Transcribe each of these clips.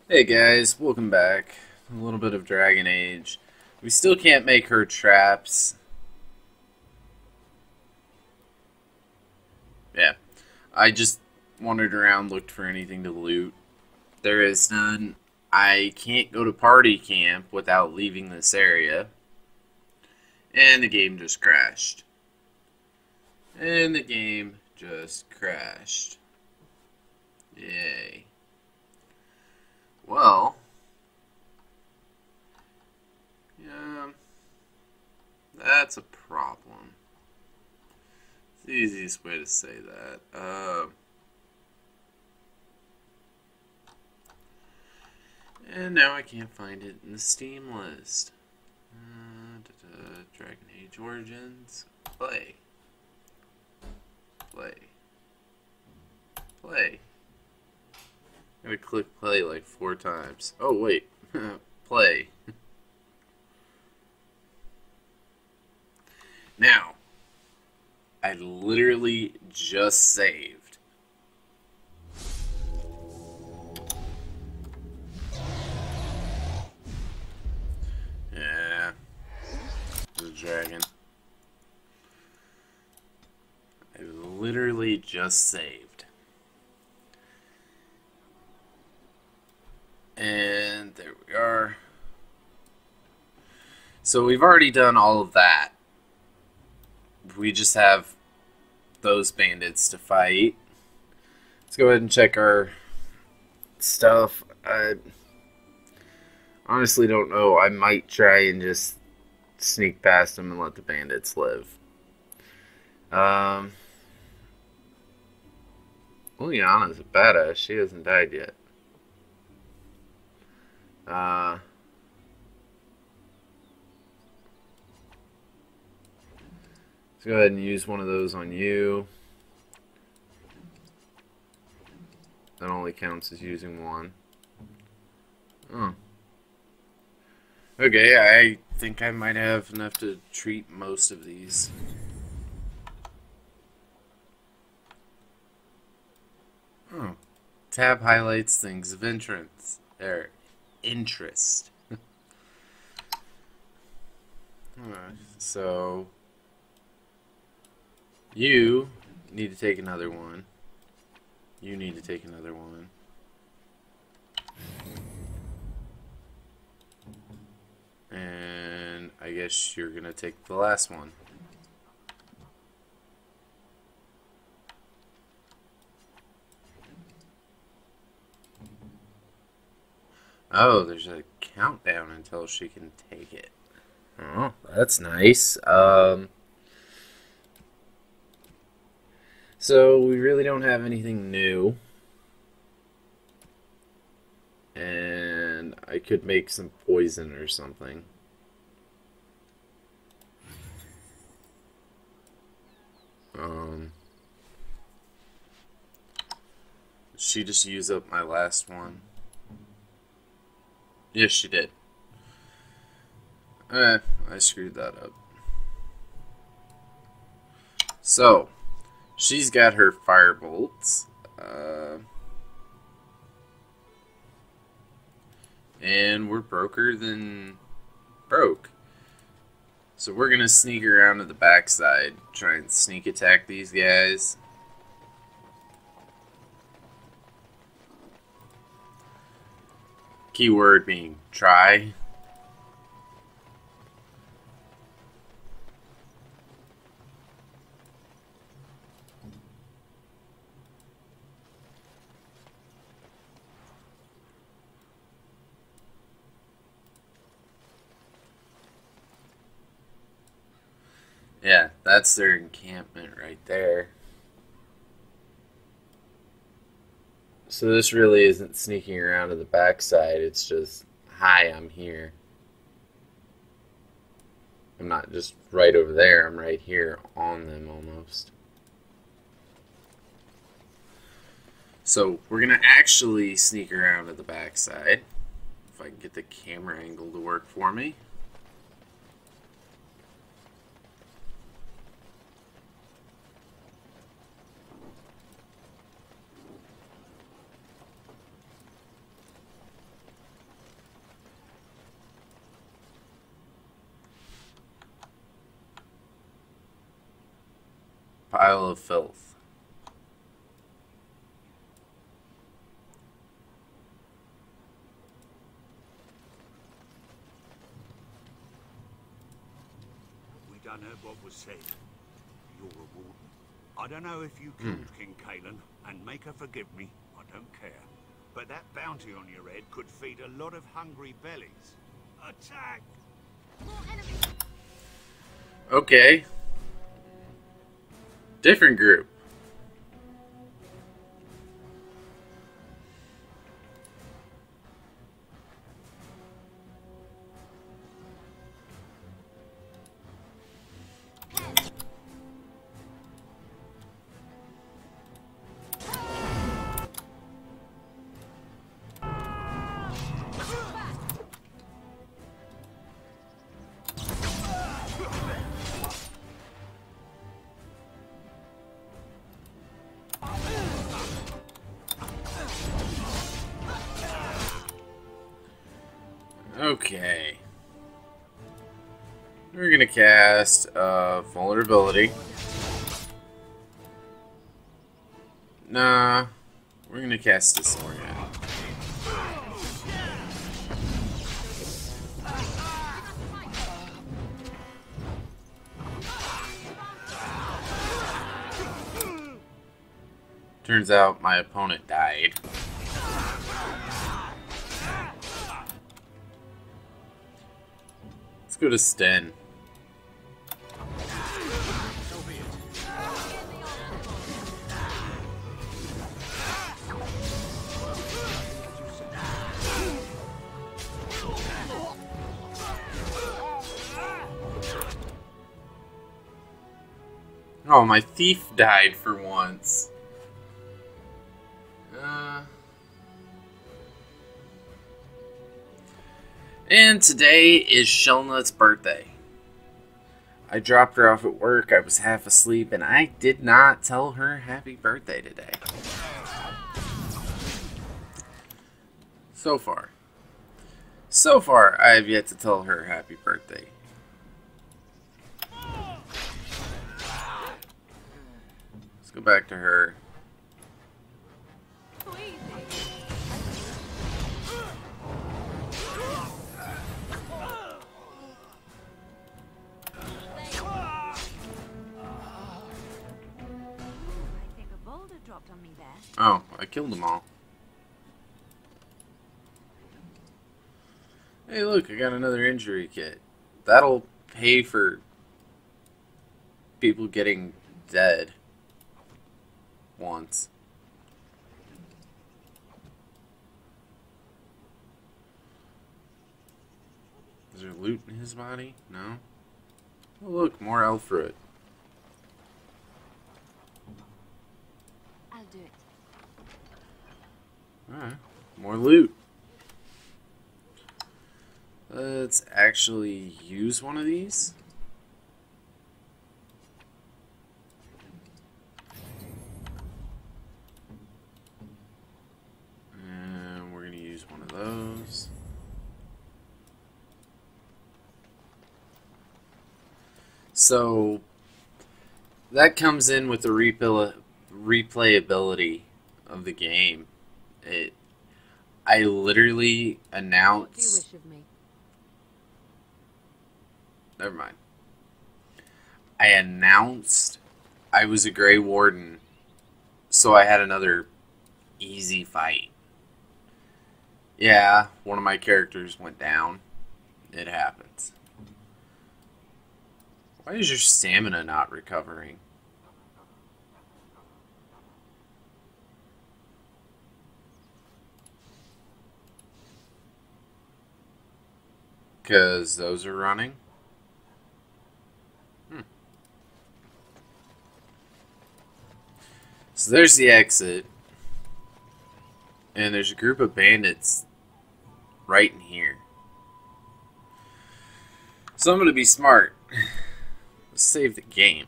Hey guys, welcome back. A little bit of Dragon Age. We still can't make her traps. Yeah, I just wandered around, looked for anything to loot. There is none. I can't go to party camp without leaving this area. And the game just crashed. And the game just crashed. Yay. Well, yeah, that's a problem. It's the easiest way to say that. And now I can't find it in the Steam list. Dragon Age Origins. Play. Play. Play. I'm gonna click play like 4 times. Oh, wait. Play. Now, I literally just saved. Yeah. The dragon. I literally just saved. And there we are. So we've already done all of that. We just have those bandits to fight. Let's go ahead and check our stuff. I honestly don't know. I might try and just sneak past them and let the bandits live. Liliana's a badass. She hasn't died yet. Let's go ahead and use one of those on you. That only counts as using one. Oh. Okay, I think I might have enough to treat most of these. Oh. Tab highlights things of interest. There. Interest. So you need to take another one. You need to take another one. And I guess you're gonna take the last one. Oh, there's a countdown until she can take it. Oh, that's nice. So we really don't have anything new. And I could make some poison or something. Did she just use up my last one? Yes, she did. I screwed that up. So, she's got her fire bolts. And we're broker than broke. So we're gonna sneak around to the backside, try and sneak attack these guys. Keyword being try. Yeah, that's their encampment right there. So this really isn't sneaking around to the backside, it's just, hi, I'm here. I'm not just right over there, I'm right here on them almost. So we're going to actually sneak around to the backside. If I can get the camera angle to work for me. pile of filth. We done heard what was said. You're a warden. I don't know if you killed King Kalen, and make her forgive me, I don't care. But that bounty on your head could feed a lot of hungry bellies. Attack! Okay. Different group. Okay. We're gonna cast vulnerability. Nah, we're gonna cast Disorient. Turns out my opponent died. Let's go to Sten. Oh, my thief died for once. And today is Shellnut's birthday. I dropped her off at work, I was half asleep, and I did not tell her happy birthday today. So far. So far, I have yet to tell her happy birthday. Let's go back to her. Oh, I killed them all. Hey, look, I got another injury kit. That'll pay for people getting dead once. Is there loot in his body? No? Oh, look, more elf fruit. I'll do it. Alright, more loot. Let's actually use one of these. And we're going to use one of those. So, that comes in with the replayability of the game. I literally announced... What do you wish of me? Never mind. I announced I was a Grey Warden, so I had another easy fight. Yeah, one of my characters went down. It happens. Why is your stamina not recovering? Because those are running. So there's the exit. And there's a group of bandits right in here. So I'm going to be smart. Let's save the game.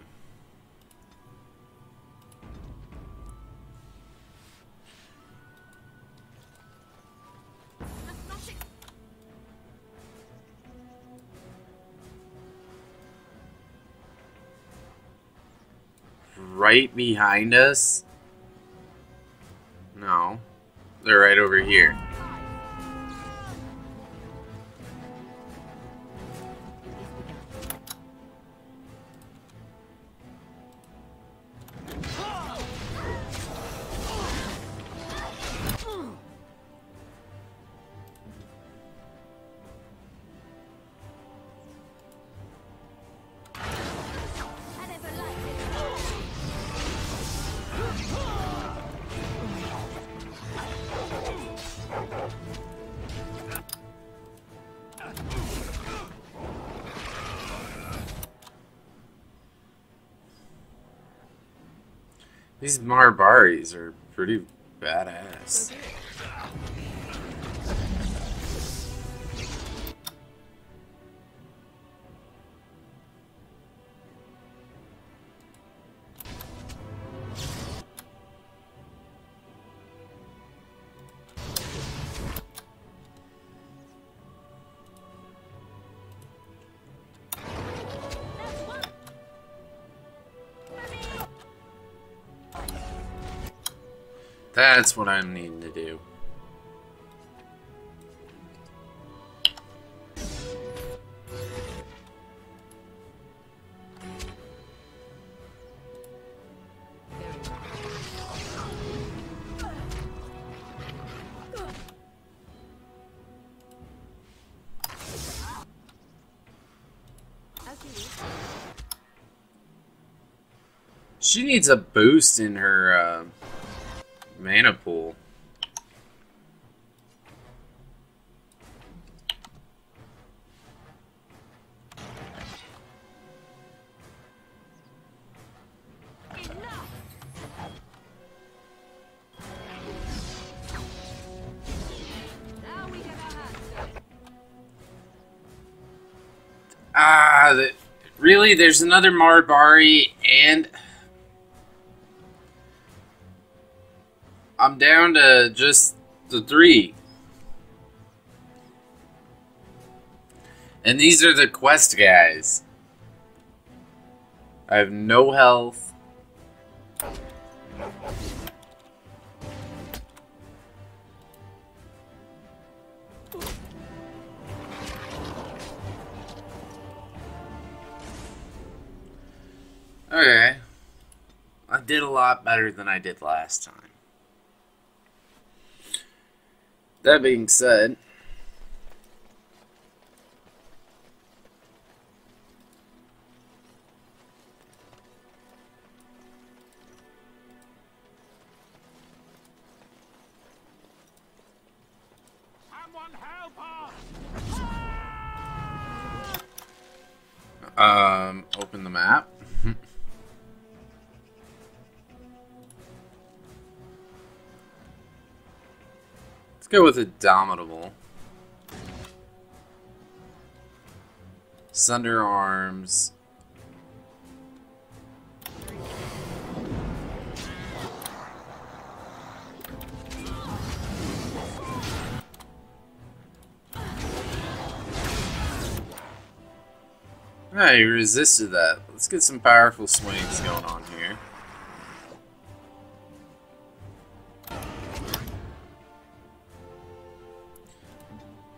right behind us? No. They're right over here. These Marbaris are pretty badass. That's what I'm needing to do. She needs a boost in her mana pool. Really? There's another Marbari, and I'm down to just the 3. And these are the quest guys. I have no health. Okay. I did a lot better than I did last time. That being said, Someone help us! open the map. Let's go with Indomitable. Sunder Arms. Ah, he resisted that. Let's get some powerful swings going on here.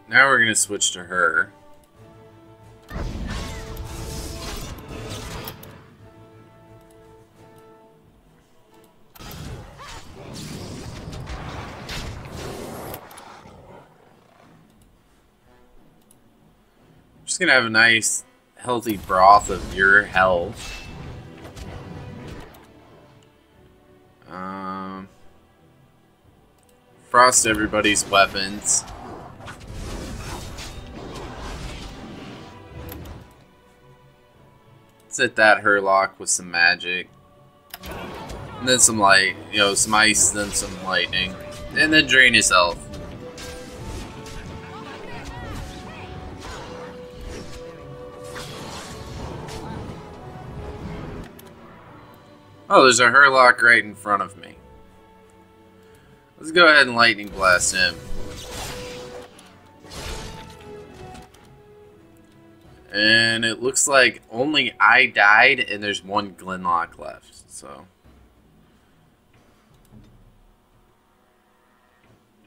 Now we're going to switch to her. Just going to have a nice healthy broth of your health. Frost everybody's weapons. Let's hit that Hurlock with some magic. And then some light, some ice, then some lightning. And then drain his health. Oh, there's a Hurlock right in front of me. Let's go ahead and lightning blast him. And it looks like only I died and there's one Glenlock left, so.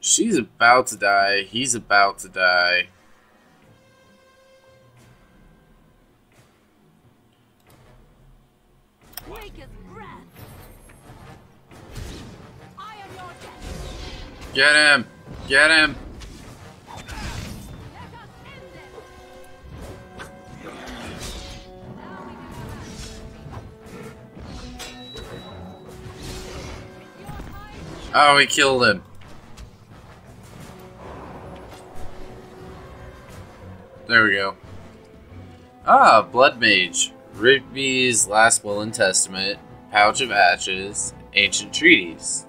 She's about to die, he's about to die. Get him! Get him! Oh, we killed him. There we go. Ah, Blood Mage. Rigby's Last Will and Testament. Pouch of Ashes. Ancient Treaties.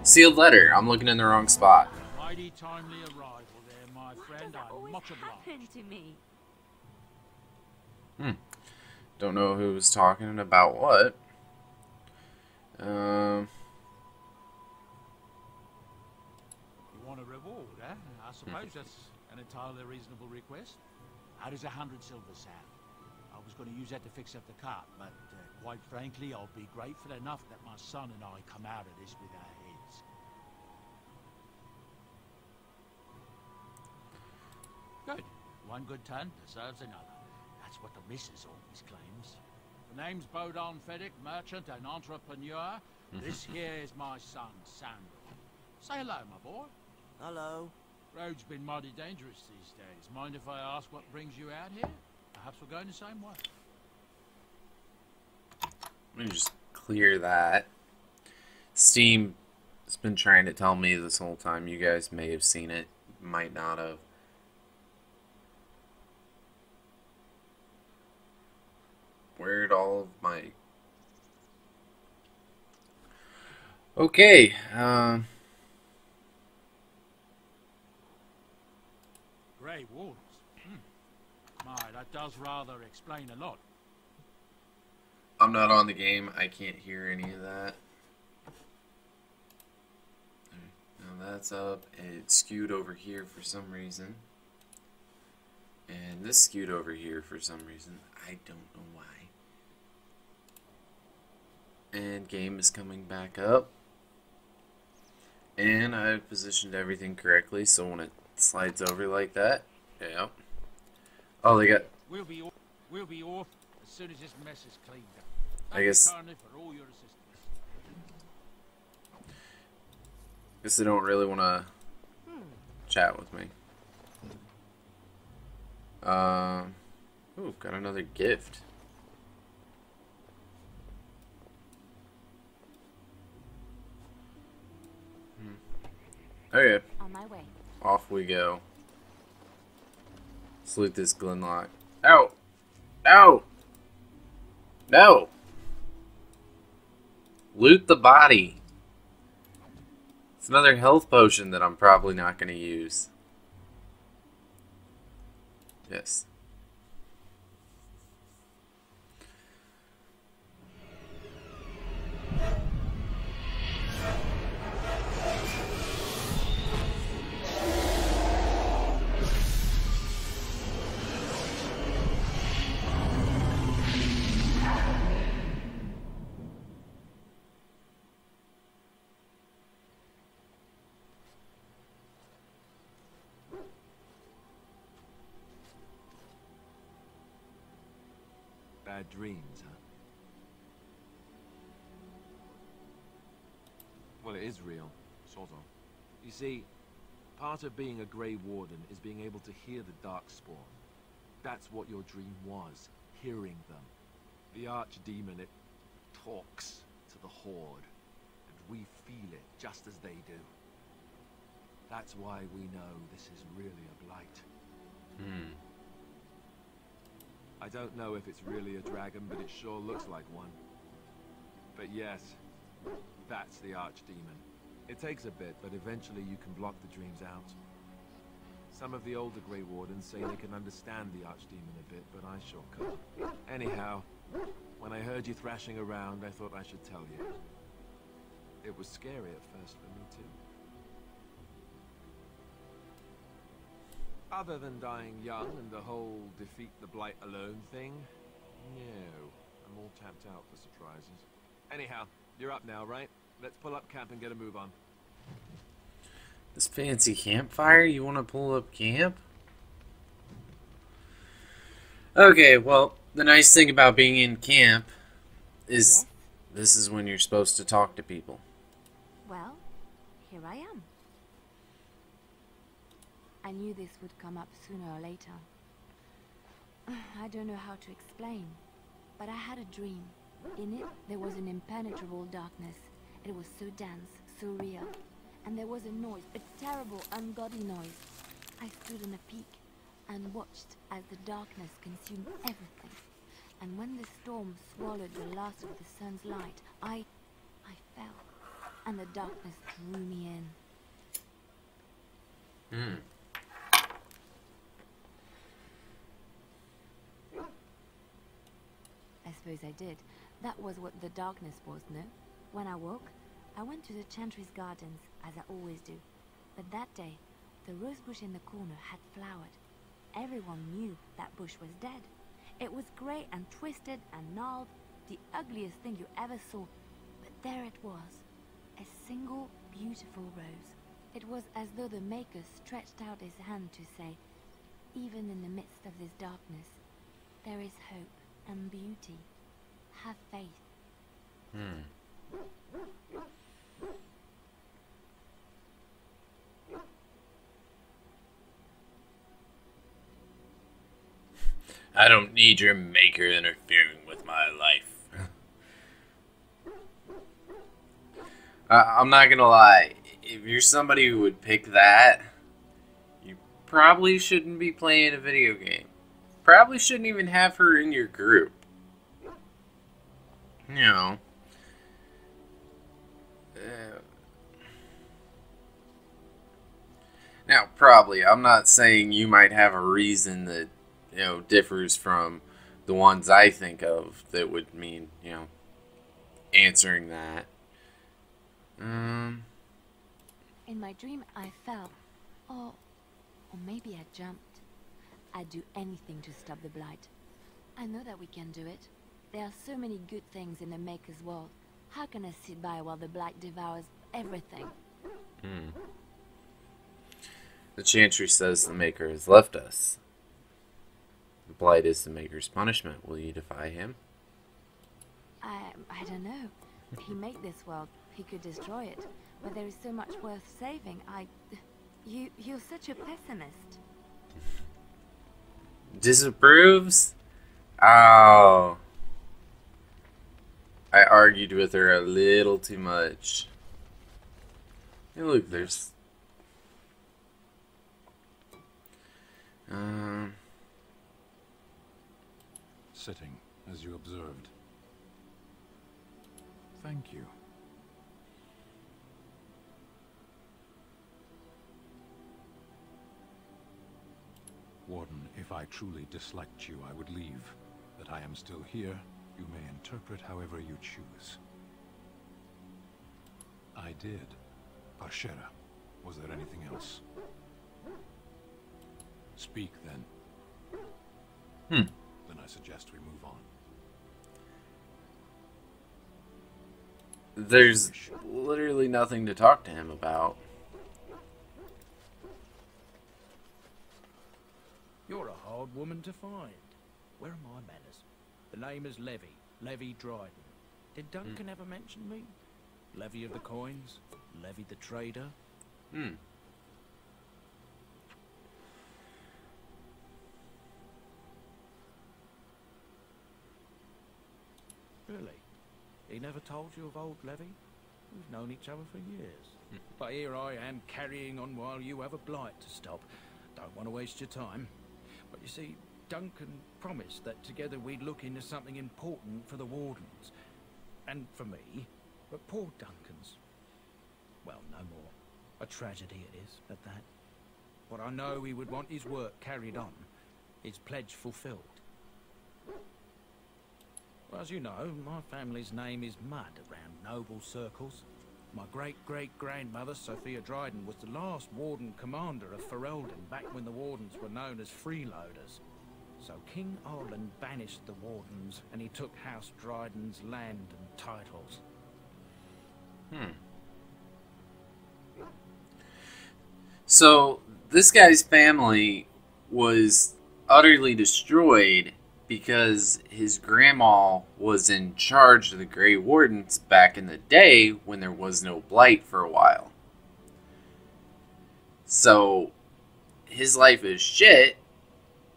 Sealed letter. I'm looking in the wrong spot. Mighty timely arrival there, my friend. I'm much obliged. To me? Don't know who was talking about what. You want a reward, eh? I suppose that's an entirely reasonable request. How does 100 silver sound? I was going to use that to fix up the cart, but quite frankly, I'll be grateful enough that my son and I come out of this with our heads. Good. One good turn deserves another. That's what the missus always claims. The name's Bodon Feddick, merchant and entrepreneur. This here is my son, Samuel. Say hello, my boy. Hello. Road's been mighty dangerous these days. Mind if I ask what brings you out here? Perhaps we're going the same way. Let me just clear that. Steam has been trying to tell me this whole time. You guys may have seen it, might not have. Where'd all of my... Okay, Grey Wardens. My, that does rather explain a lot. I'm not on the game. I can't hear any of that. Now that's up. It skewed over here for some reason. And this skewed over here for some reason. I don't know why. And game is coming back up. And I've positioned everything correctly, so when it slides over like that, yeah. Oh, they got... We'll be off as soon as this mess is cleaned up. I guess... Thank you kindly for all your assistance. Guess they don't really want to chat with me. Ooh, got another gift. Okay. On my way. Off we go. Let's loot this Glenlock. Ow! Ow! No! Loot the body. It's another health potion that I'm probably not going to use. Yes. Bad dreams, huh? Well, it is real, sort of. You see, part of being a Grey Warden is being able to hear the Darkspawn. That's what your dream was, hearing them. The Archdemon, it talks to the Horde, and we feel it just as they do. That's why we know this is really a blight. I don't know if it's really a dragon, but it sure looks like one. But yes, that's the Archdemon. It takes a bit, but eventually you can block the dreams out. Some of the older Grey Wardens say they can understand the Archdemon a bit, but I sure can't. Anyhow, when I heard you thrashing around, I thought I should tell you. It was scary at first for me, too. Other than dying young and the whole defeat the blight alone thing, no. I'm all tapped out for surprises. Anyhow, you're up now, right? Let's pull up camp and get a move on. This fancy campfire? You want to pull up camp? Okay, well, the nice thing about being in camp is this is when you're supposed to talk to people. Well, here I am. I knew this would come up sooner or later. I don't know how to explain, but I had a dream. In it, there was an impenetrable darkness. It was so dense, so real. And there was a noise, a terrible, ungodly noise. I stood on a peak and watched as the darkness consumed everything. And when the storm swallowed the last of the sun's light, I fell. And the darkness drew me in. I suppose I did. That was what the darkness was, no? When I woke, I went to the Chantry's gardens, as I always do. But that day, the rose bush in the corner had flowered. Everyone knew that bush was dead. It was grey and twisted and gnarled, the ugliest thing you ever saw. But there it was, a single beautiful rose. It was as though the Maker stretched out his hand to say, even in the midst of this darkness, there is hope and beauty. Have faith. I don't need your Maker interfering with my life. I'm not gonna lie. If you're somebody who would pick that, you probably shouldn't be playing a video game. Probably shouldn't even have her in your group. You know. Now, probably, I'm not saying you might have a reason that, differs from the ones I think of that would mean, answering that. In my dream, I fell. Or maybe I jumped. I'd do anything to stop the blight. I know that we can do it. There are so many good things in the Maker's world. How can I sit by while the blight devours everything? The Chantry says the Maker has left us. The blight is the Maker's punishment. Will you defy him? I don't know. He made this world. He could destroy it. But there is so much worth saving. You're such a pessimist. Disapproves? Oh. I argued with her a little too much. Hey, look, there's... Sitting, as you observed. Thank you. Warden, if I truly disliked you, I would leave. That I am still here, you may interpret however you choose. I did. Parshera, was there anything else? Speak, then. Then I suggest we move on. There's literally nothing to talk to him about. You're a hard woman to find. Where are my manners? The name is Levy. Levy Dryden. Did Duncan ever mention me? Levy of the coins? Levy the trader? Really? He never told you of old Levy? We've known each other for years. But here I am carrying on while you have a blight to stop. Don't want to waste your time. But you see, Duncan promised that together we'd look into something important for the Wardens. And for me. But poor Duncan's... well, no more. A tragedy it is, at that. But I know he would want his work carried on. His pledge fulfilled. Well, as you know, my family's name is mud around noble circles. My great-great-grandmother, Sophia Dryden, was the last Warden commander of Ferelden back when the Wardens were known as freeloaders. So King Arlen banished the Wardens, and he took House Dryden's land and titles. So, this guy's family was utterly destroyed because his grandma was in charge of the Grey Wardens back in the day when there was no blight for a while. So, his life is shit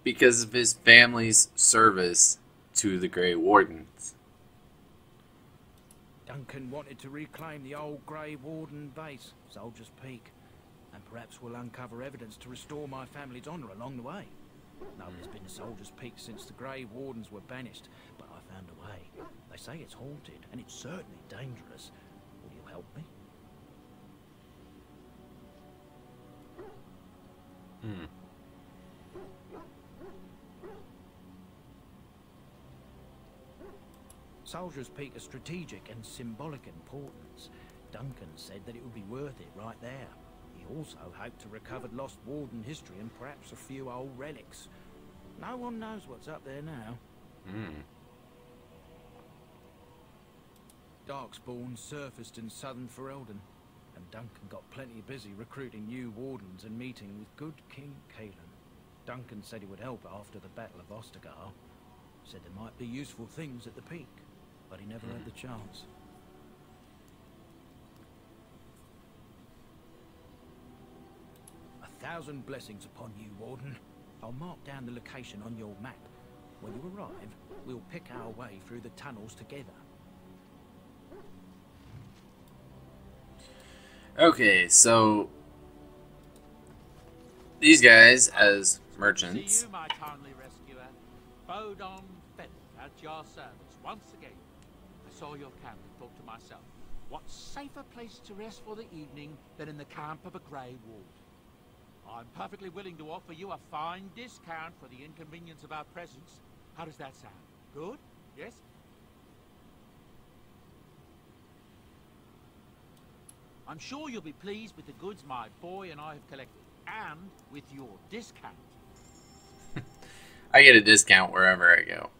because of his family's service to the Grey Wardens. Duncan wanted to reclaim the old Grey Warden base, Soldier's Peak, and perhaps we'll uncover evidence to restore my family's honour along the way. Nobody's been to Soldier's Peak since the Grey Wardens were banished, but I found a way. They say it's haunted, and it's certainly dangerous. Will you help me? Soldier's Peak is strategic and symbolic importance. Duncan said that it would be worth it right there. He also hoped to recover lost Warden history and perhaps a few old relics. No one knows what's up there now. Darkspawn surfaced in southern Ferelden, and Duncan got plenty busy recruiting new Wardens and meeting with good King Cailan. Duncan said he would help after the Battle of Ostagar. Said there might be useful things at the peak, but he never had the chance. A thousand blessings upon you, Warden. I'll mark down the location on your map. When you arrive, we'll pick our way through the tunnels together. Okay, so these guys, as merchants, See you, my timely rescuer. Bodon Fenn, at your service once again. I saw your camp and thought to myself, what safer place to rest for the evening than in the camp of a Grey Ward? I'm perfectly willing to offer you a fine discount for the inconvenience of our presence. How does that sound? Good? Yes? I'm sure you'll be pleased with the goods my boy and I have collected, and with your discount. I get a discount wherever I go.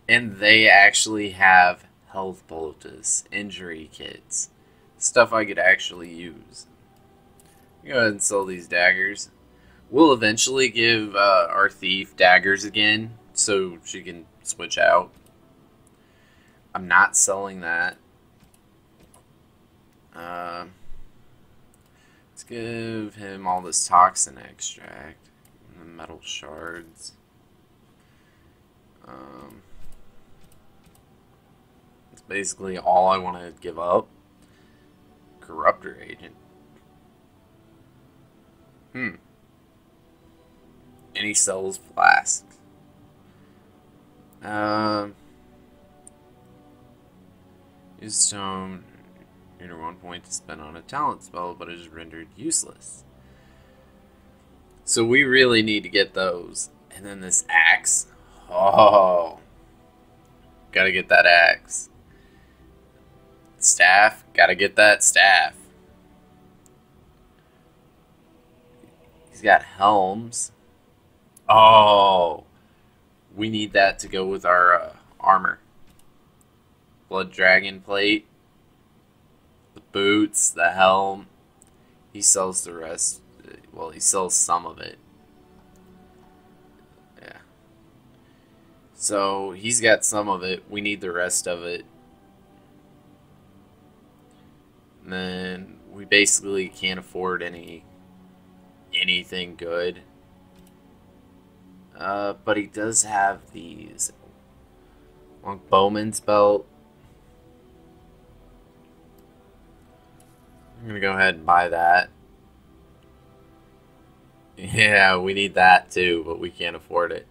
And they actually have health poultice, injury kits, stuff I could actually use. Go ahead and sell these daggers. We'll eventually give our thief daggers again, so she can switch out. I'm not selling that. Let's give him all this toxin extract and the metal shards. That's basically all I want to give up. Corruptor agent. And he sells flasks. Use stone. Enter 1 point to spend on a talent spell, but it is rendered useless. So we really need to get those. And then this axe. Oh. Gotta get that axe. Staff. Gotta get that staff. He's got helms. Oh. We need that to go with our armor. Blood Dragon plate. The boots, the helm. He sells the rest. Well, he sells some of it. Yeah. So, he's got some of it. We need the rest of it. And then, we basically can't afford anything good. But he does have these. Long Bowman's belt. I'm gonna go ahead and buy that. Yeah, we need that too, but we can't afford it.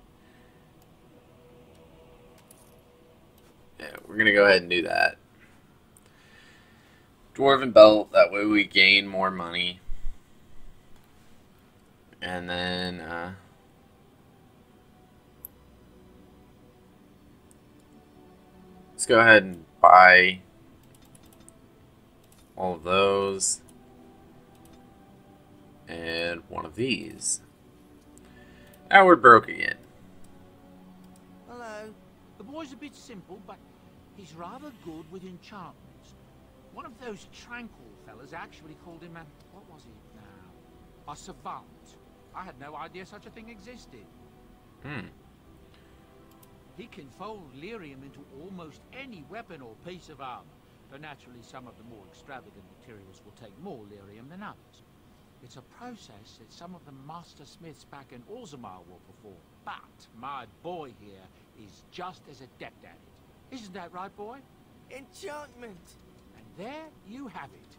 Yeah, we're gonna go ahead and do that. Dwarven belt, that way we gain more money. And then, let's go ahead and buy All of those. And one of these. Now we're broke again. Hello. The boy's a bit simple, but he's rather good with enchantments. One of those tranquil fellas actually called him a... what was he now? A savant. I had no idea such a thing existed. He can fold lyrium into almost any weapon or piece of armor, though naturally some of the more extravagant materials will take more lyrium than others. It's a process that some of the master smiths back in Orzammar will perform, but my boy here is just as adept at it. Isn't that right, boy? Enchantment! And there you have it.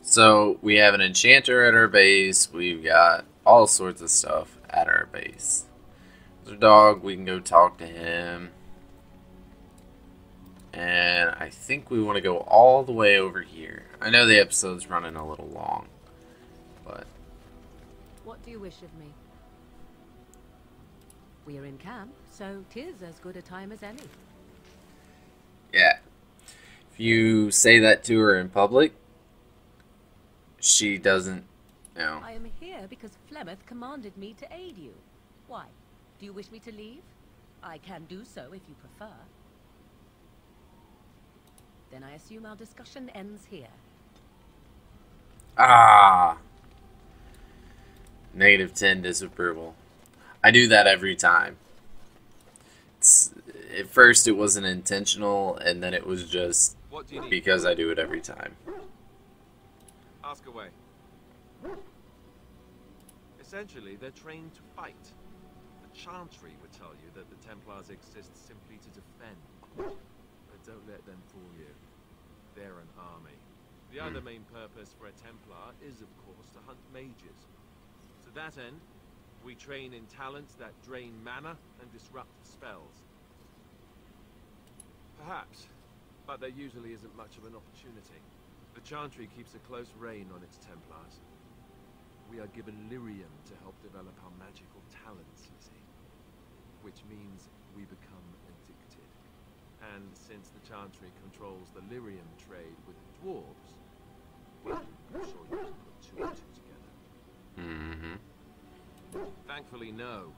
So we have an enchanter at our base. We've got all sorts of stuff at our base. There's a dog. We can go talk to him. And I think we want to go all the way over here. I know the episode's running a little long, but... What do you wish of me? We are in camp, so 'tis as good a time as any. yeah. If you say that to her in public, she doesn't, you know. I am here because Flemeth commanded me to aid you. Why? Do you wish me to leave? I can do so if you prefer. Then I assume our discussion ends here. Ah! -10 disapproval. I do that every time. At first it wasn't intentional, and then it was just What do you need? because I do it every time. Ask away. Essentially, they're trained to fight. The Chantry would tell you that the Templars exist simply to defend. But don't let them fool you. They're an army. The other main purpose for a Templar is, of course, to hunt mages. To that end, we train in talents that drain mana and disrupt spells. Perhaps, but there usually isn't much of an opportunity. The Chantry keeps a close rein on its Templars. We are given lyrium to help develop our magical talents, you see. Which means we become addicted. And since the Chantry controls the lyrium trade with the dwarves, well, I'm sure you can put two and two together. Thankfully, no.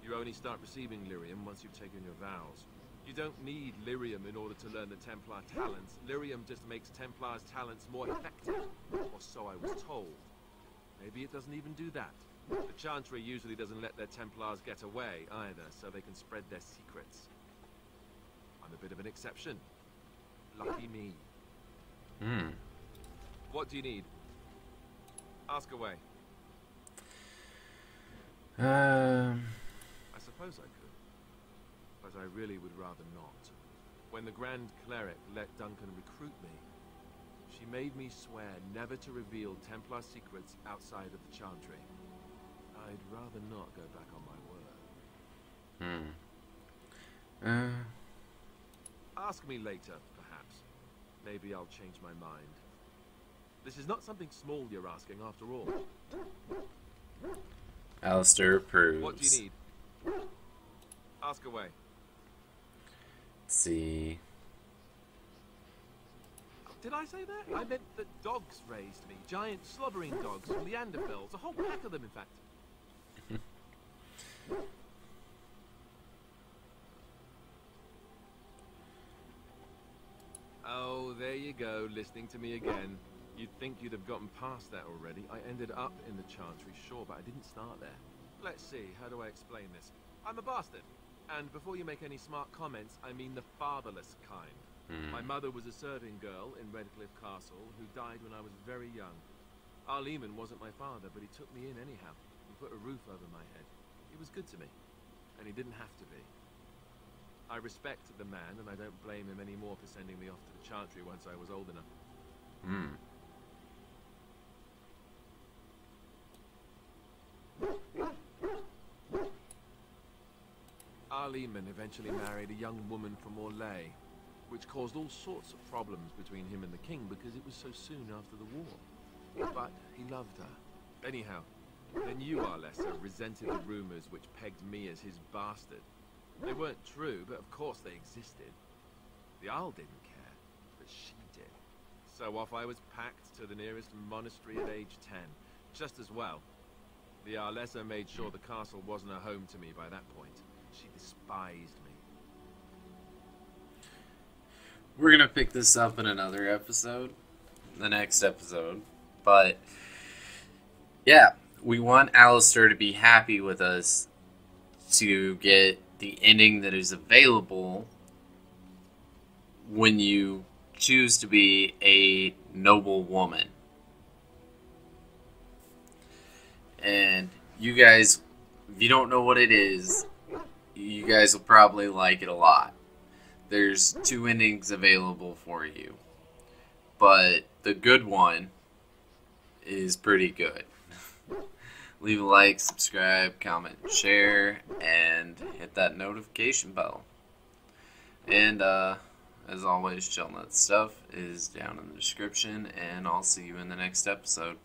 You only start receiving lyrium once you've taken your vows. You don't need lyrium in order to learn the Templar talents. Lyrium just makes Templars' talents more effective. Or so I was told. Maybe it doesn't even do that. The Chantry usually doesn't let their Templars get away either, so they can spread their secrets. I'm a bit of an exception. Lucky me. What do you need? Ask away. I suppose I could. But I really would rather not. When the Grand Cleric let Duncan recruit me, she made me swear never to reveal Templar secrets outside of the Chantry. I'd rather not go back on my word. Ask me later, perhaps. Maybe I'll change my mind. This is not something small you're asking, after all. Alistair approves. What do you need? Ask away. Let's see. Did I say that? I meant that dogs raised me. Giant slobbering dogs from the Anderfells. A whole pack of them, in fact. Oh, there you go, listening to me again. You'd think you'd have gotten past that already. I ended up in the Chantry, sure, but I didn't start there. Let's see, how do I explain this? I'm a bastard. And before you make any smart comments, I mean the fatherless kind. My mother was a serving girl in Redcliffe Castle who died when I was very young. Arleman wasn't my father, but he took me in anyhow. He put a roof over my head. He was good to me, and he didn't have to be. I respect the man, and I don't blame him anymore for sending me off to the Chantry once I was old enough. Arleman eventually married a young woman from Orlais, which caused all sorts of problems between him and the king because it was so soon after the war. But he loved her. Anyhow, then you, Arlessa, resented the rumors which pegged me as his bastard. They weren't true, but of course they existed. The Isle didn't care, but she did. So off I was packed to the nearest monastery at age 10. Just as well. The Arlessa made sure the castle wasn't a home to me by that point. She despised me. We're gonna pick this up in another episode, the next episode. But yeah, we want Alistair to be happy with us to get the ending that is available when you choose to be a noble woman. And you guys, if you don't know what it is, you guys will probably like it a lot. There's 2 endings available for you. But the good one is pretty good. Leave a like, subscribe, comment, share, and hit that notification bell. And as always, Shellnut stuff is down in the description, and I'll see you in the next episode.